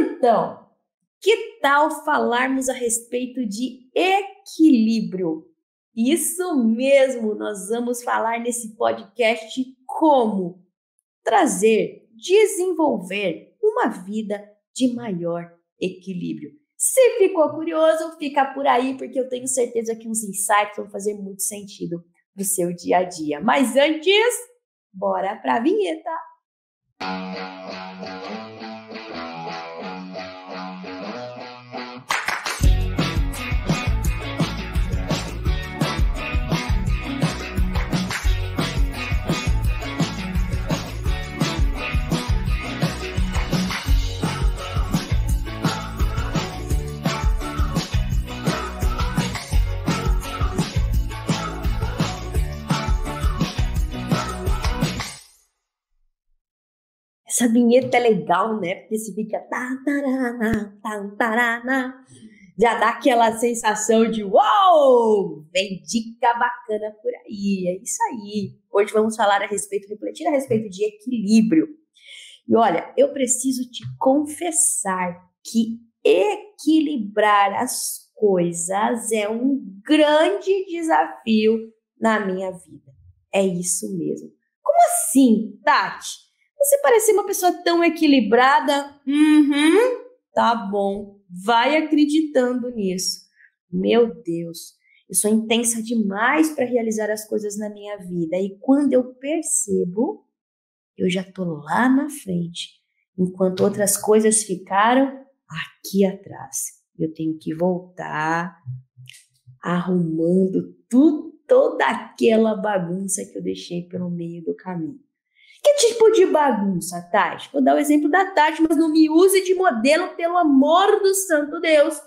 Então, que tal falarmos a respeito de equilíbrio? Isso mesmo, nós vamos falar nesse podcast como desenvolver uma vida de maior equilíbrio. Se ficou curioso, fica por aí, porque eu tenho certeza que uns insights vão fazer muito sentido para o seu dia a dia. Mas antes, bora para a vinheta! Essa vinheta é legal, né? Porque se fica já dá aquela sensação de uau! Vem dica bacana por aí, é isso aí. Hoje vamos falar refletir a respeito de equilíbrio. E olha, eu preciso te confessar que equilibrar as coisas é um grande desafio na minha vida. É isso mesmo. Como assim, Tati? Você parece uma pessoa tão equilibrada. Tá bom, vai acreditando nisso. Meu Deus, eu sou intensa demais para realizar as coisas na minha vida. E quando eu percebo, eu já tô lá na frente, enquanto outras coisas ficaram aqui atrás. Eu tenho que voltar arrumando toda aquela bagunça que eu deixei pelo meio do caminho. Que tipo de bagunça, Tati? Vou dar o exemplo da Tati, mas não me use de modelo, pelo amor do santo Deus,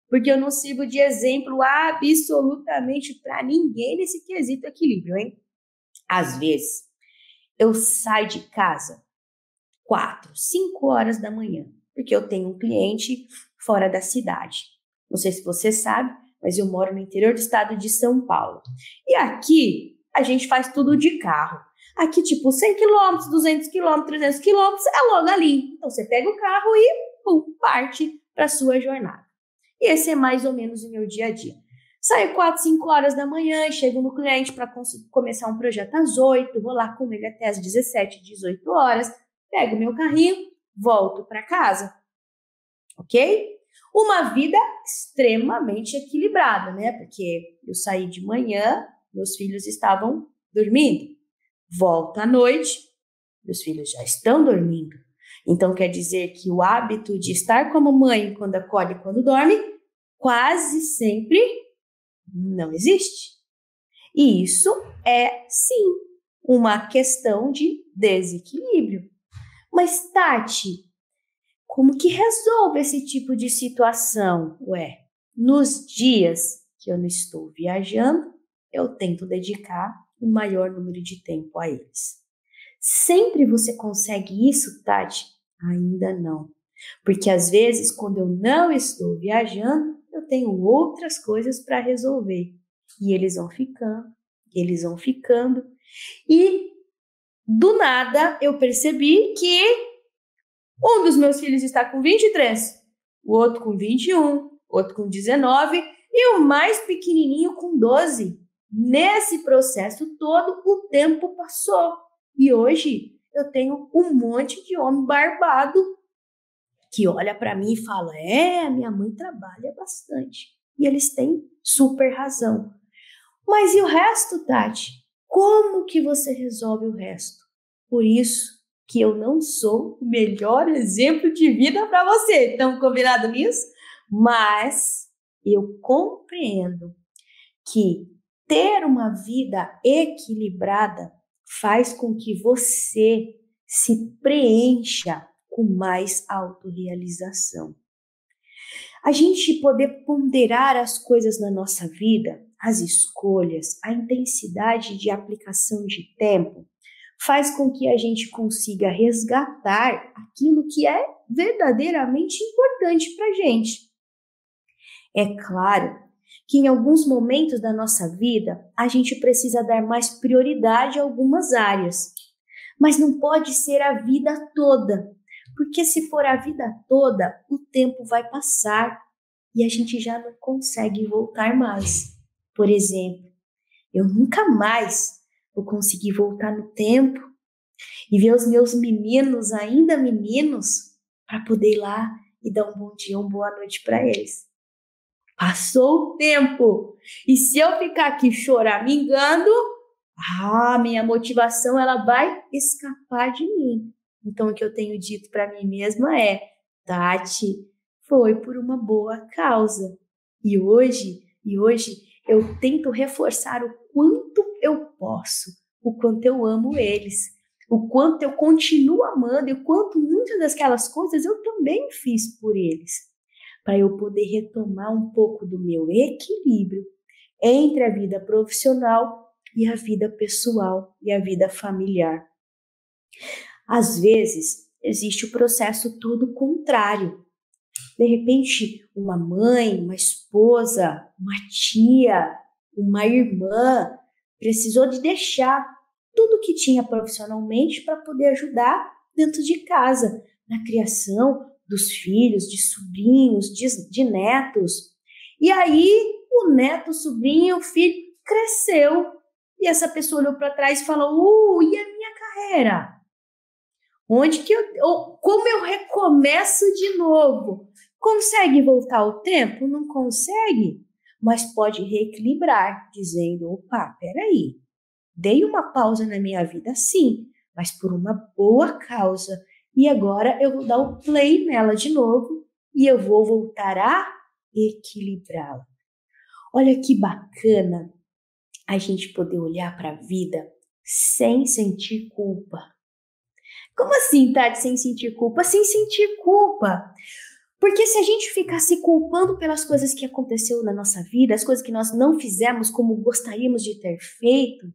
porque eu não sirvo de exemplo absolutamente para ninguém nesse quesito equilíbrio, hein? Às vezes, eu saio de casa 4, 5 horas da manhã, porque eu tenho um cliente fora da cidade. Não sei se você sabe, mas eu moro no interior do estado de São Paulo. E aqui, a gente faz tudo de carro. Aqui, tipo, 100 km, 200 km, 300 km, é logo ali. Então, você pega o carro e, parte para a sua jornada. E esse é mais ou menos o meu dia a dia. Saio 4, 5 horas da manhã, chego no cliente para começar um projeto às 8, vou lá com ele até às 17, 18 horas, pego meu carrinho, volto para casa. Ok? Uma vida extremamente equilibrada, né? Porque eu saí de manhã, meus filhos estavam dormindo. Volto à noite, meus filhos já estão dormindo. Então, quer dizer que o hábito de estar com a mamãe quando acorda e quando dorme, quase sempre não existe. E isso é, sim, uma questão de desequilíbrio. Mas, Tati, como que resolve esse tipo de situação? Nos dias que eu não estou viajando, eu tento dedicar o maior número de tempo a eles. Sempre você consegue isso, Tati? Ainda não. Porque às vezes, quando eu não estou viajando, eu tenho outras coisas para resolver. E eles vão ficando. E do nada eu percebi que um dos meus filhos está com 23, o outro com 21, outro com 19 e o mais pequenininho com 12. Nesse processo todo, o tempo passou. E hoje eu tenho um monte de homem barbado que olha para mim e fala, minha mãe trabalha bastante. E eles têm super razão. Mas e o resto, Tati? Como que você resolve o resto? Por isso que eu não sou o melhor exemplo de vida para você. Estamos combinados nisso? Mas eu compreendo que ter uma vida equilibrada faz com que você se preencha com mais autorrealização. A gente poder ponderar as coisas na nossa vida, as escolhas, a intensidade de aplicação de tempo, faz com que a gente consiga resgatar aquilo que é verdadeiramente importante para a gente. É claro que em alguns momentos da nossa vida, a gente precisa dar mais prioridade a algumas áreas, mas não pode ser a vida toda, Porque se for a vida toda, o tempo vai passar e a gente já não consegue voltar mais. Por exemplo, eu nunca mais vou conseguir voltar no tempo e ver os meus meninos, ainda meninos, para poder ir lá e dar um bom dia, uma boa noite para eles. Passou o tempo. E se eu ficar aqui choramingando, minha motivação ela vai escapar de mim. Então, o que eu tenho dito para mim mesma é: Tati, foi por uma boa causa. E hoje eu tento reforçar o quanto eu posso, o quanto eu amo eles, o quanto eu continuo amando e o quanto muitas daquelas coisas eu também fiz por eles, para eu poder retomar um pouco do meu equilíbrio entre a vida profissional e a vida pessoal e a vida familiar. Às vezes, existe o processo todo contrário. De repente, uma mãe, uma esposa, uma tia, uma irmã precisou de deixar tudo que tinha profissionalmente para poder ajudar dentro de casa, na criação dos filhos, de sobrinhos, de netos. E aí, o neto, o sobrinho, o filho cresceu. E essa pessoa olhou para trás e falou: e a minha carreira? Como eu recomeço de novo? Consegue voltar ao tempo? Não consegue, mas pode reequilibrar, dizendo: opa, peraí, dei uma pausa na minha vida, sim, mas por uma boa causa. E agora eu vou dar o play nela de novo e eu vou voltar a equilibrá-la. Olha que bacana a gente poder olhar para a vida sem sentir culpa. Como assim, Tati, sem sentir culpa? Sem sentir culpa. Porque se a gente ficar se culpando pelas coisas que aconteceu na nossa vida, as coisas que nós não fizemos como gostaríamos de ter feito,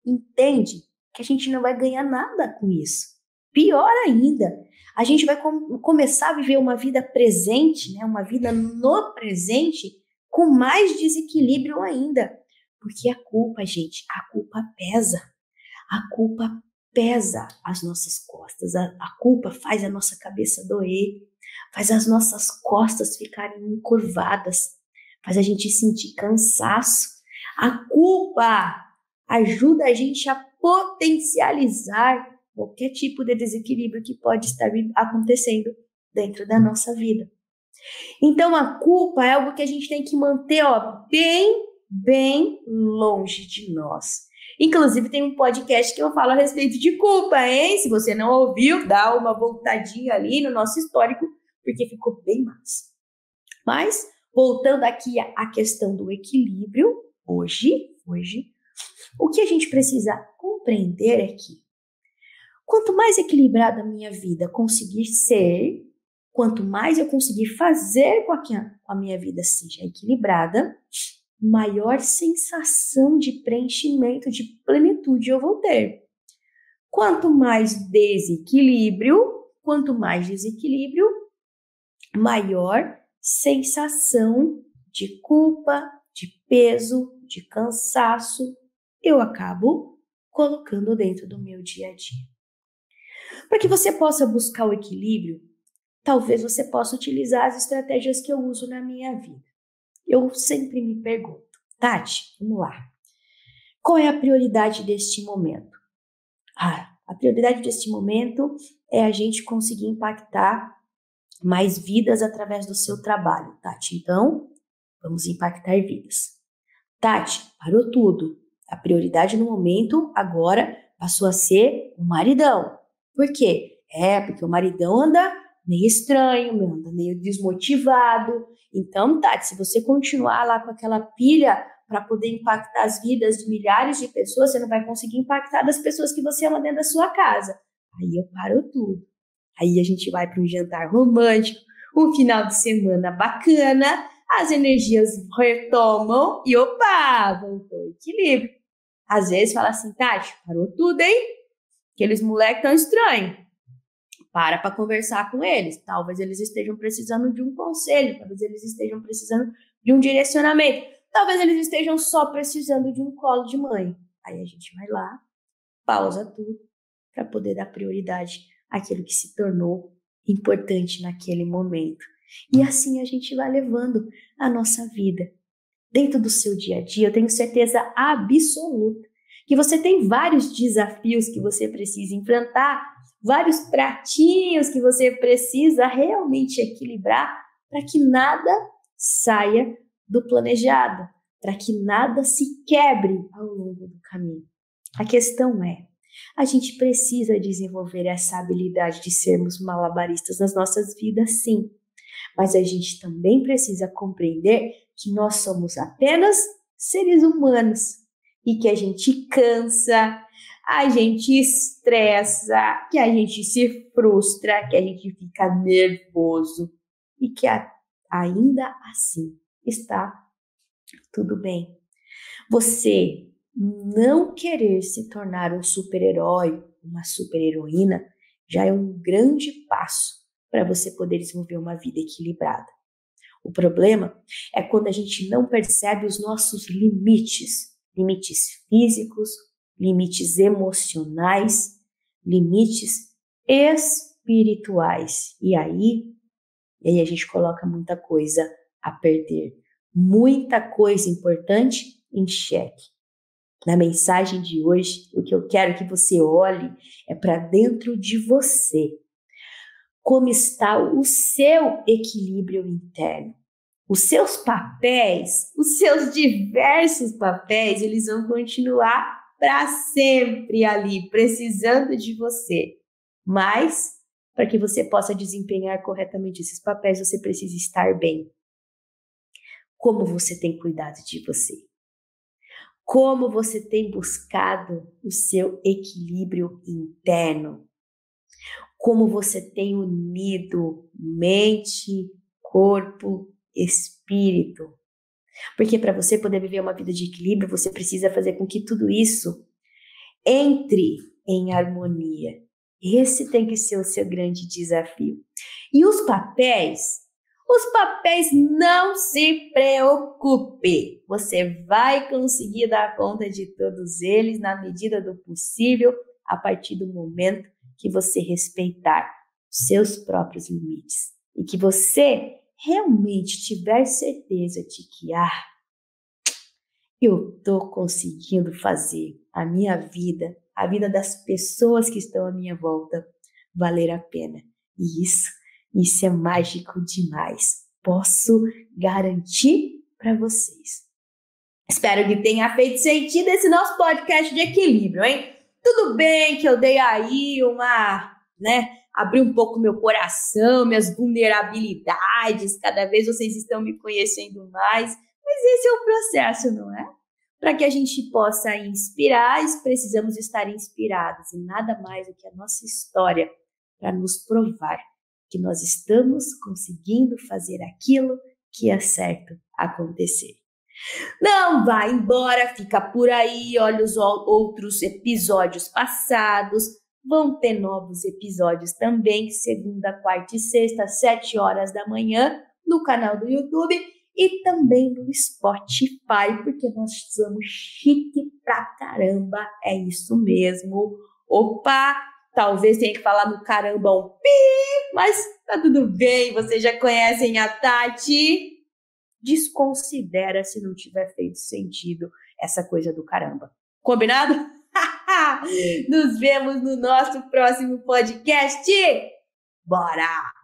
entende que a gente não vai ganhar nada com isso. Pior ainda, a gente vai começar a viver uma vida presente, né? Uma vida no presente, com mais desequilíbrio ainda. Porque a culpa, gente, a culpa pesa. A culpa pesa as nossas costas. A culpa faz a nossa cabeça doer, faz as nossas costas ficarem encurvadas, faz a gente sentir cansaço. A culpa ajuda a gente a potencializar qualquer tipo de desequilíbrio que pode estar acontecendo dentro da nossa vida. Então, a culpa é algo que a gente tem que manter, bem longe de nós. Inclusive, tem um podcast que eu falo a respeito de culpa, hein? Se você não ouviu, dá uma voltadinha ali no nosso histórico, porque ficou bem massa. Mas, voltando aqui à questão do equilíbrio, hoje, o que a gente precisa compreender é que quanto mais equilibrada a minha vida conseguir ser, quanto mais eu conseguir fazer com que a minha vida seja equilibrada, maior sensação de preenchimento, de plenitude eu vou ter. Quanto mais desequilíbrio, maior sensação de culpa, de peso, de cansaço eu acabo colocando dentro do meu dia a dia. Para que você possa buscar o equilíbrio, talvez você possa utilizar as estratégias que eu uso na minha vida. Eu sempre me pergunto: Tati, vamos lá. Qual é a prioridade deste momento? A prioridade deste momento é a gente conseguir impactar mais vidas através do seu trabalho, Tati. Então, vamos impactar vidas. Tati, parou tudo. A prioridade no momento agora passou a ser o maridão. Por quê? Porque o maridão anda meio estranho, anda meio desmotivado. Então, Tati, se você continuar lá com aquela pilha para poder impactar as vidas de milhares de pessoas, você não vai conseguir impactar das pessoas que você ama dentro da sua casa. Aí eu paro tudo. Aí a gente vai para um jantar romântico, um final de semana bacana, as energias retomam e voltou o equilíbrio. Às vezes fala assim: Tati, parou tudo, hein? Aqueles moleques tão estranhos. Para conversar com eles. Talvez eles estejam precisando de um conselho, talvez eles estejam precisando de um direcionamento, talvez eles estejam só precisando de um colo de mãe. Aí a gente vai lá, pausa tudo, para poder dar prioridade àquilo que se tornou importante naquele momento. E assim a gente vai levando a nossa vida. Dentro do seu dia a dia, eu tenho certeza absoluta que você tem vários desafios que você precisa enfrentar, vários pratinhos que você precisa realmente equilibrar para que nada saia do planejado, para que nada se quebre ao longo do caminho. A questão é, a gente precisa desenvolver essa habilidade de sermos malabaristas nas nossas vidas, sim. Mas a gente também precisa compreender que nós somos apenas seres humanos e que a gente cansa, a gente estressa, que a gente se frustra, que a gente fica nervoso e que ainda assim está tudo bem. Você não querer se tornar um super-herói, uma super-heroína, já é um grande passo para você poder desenvolver uma vida equilibrada. O problema é quando a gente não percebe os nossos limites, limites físicos, limites emocionais, limites espirituais. E aí a gente coloca muita coisa a perder, muita coisa importante em xeque. Na mensagem de hoje, o que eu quero que você olhe é para dentro de você. Como está o seu equilíbrio interno? Os seus papéis, os seus diversos papéis, eles vão continuar para sempre ali, precisando de você. Mas, para que você possa desempenhar corretamente esses papéis, você precisa estar bem. Como você tem cuidado de você? Como você tem buscado o seu equilíbrio interno? Como você tem unido mente, corpo, espírito? Porque para você poder viver uma vida de equilíbrio, você precisa fazer com que tudo isso entre em harmonia. Esse tem que ser o seu grande desafio. E os papéis não se preocupe. Você vai conseguir dar conta de todos eles na medida do possível, a partir do momento que você respeitar os seus próprios limites e que você realmente tiver certeza de que eu estou conseguindo fazer a minha vida, a vida das pessoas que estão à minha volta, valer a pena. E isso é mágico demais. Posso garantir para vocês. Espero que tenha feito sentido esse nosso podcast de equilíbrio, hein? Tudo bem que eu dei aí abri um pouco meu coração, minhas vulnerabilidades, cada vez vocês estão me conhecendo mais, mas esse é o processo, não é? Para que a gente possa inspirar, precisamos estar inspirados em nada mais do que a nossa história para nos provar que nós estamos conseguindo fazer aquilo que é certo acontecer. Não vá embora, fica por aí, olha os outros episódios passados. Vão ter novos episódios também, segunda, quarta e sexta, 7 horas da manhã, no canal do YouTube e também no Spotify, porque nós somos chique pra caramba, é isso mesmo. Opa, talvez tenha que falar no caramba um pi, mas tá tudo bem, vocês já conhecem a Tati. Desconsidera se não tiver feito sentido essa coisa do caramba. Combinado? Nos vemos no nosso próximo podcast. Bora!